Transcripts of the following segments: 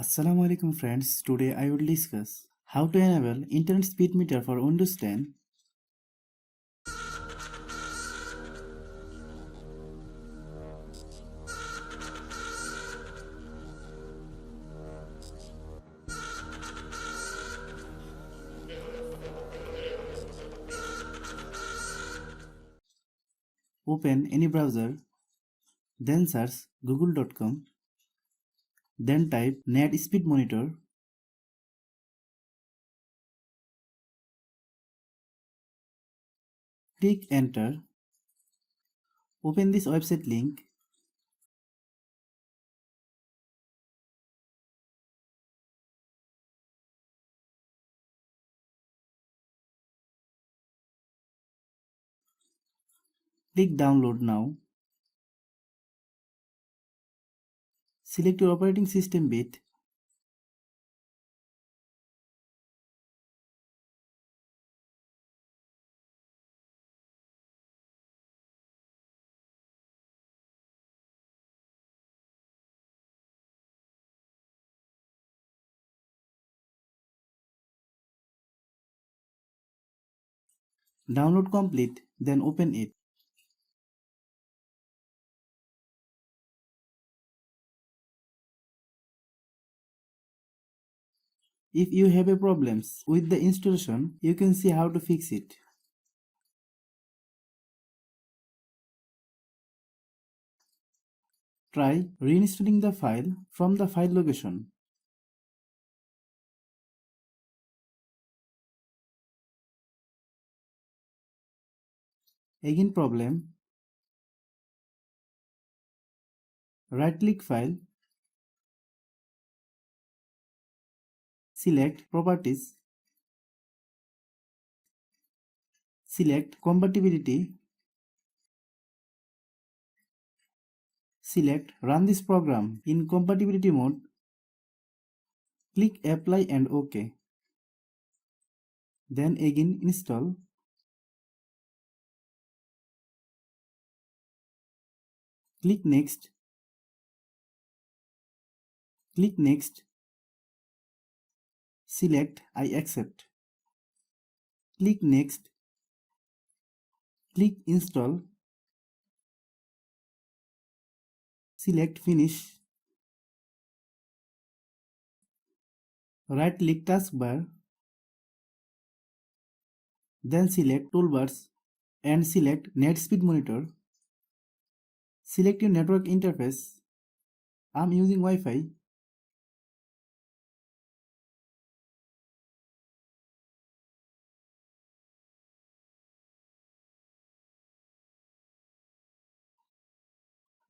Assalamu alaikum friends, today I will discuss how to enable internet speed meter for Windows 10. Open any browser, then search google.com, then type net speed monitor. Click enter. Open this website link. Click download now. Select your operating system bit. Download complete, then open it. If you have a problems with the installation, you can see how to fix it. Try reinstalling the file from the file location. Again problem. Right click file. Select properties. Select compatibility. Select run this program in compatibility mode. Click apply and OK. Then again install. Click next. Click next. Select I accept. Click next. Click install. Select finish. Right click taskbar. Then select toolbars and select net speed monitor. Select your network interface. I'm using Wi-Fi.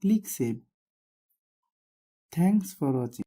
Click save. Thanks for watching.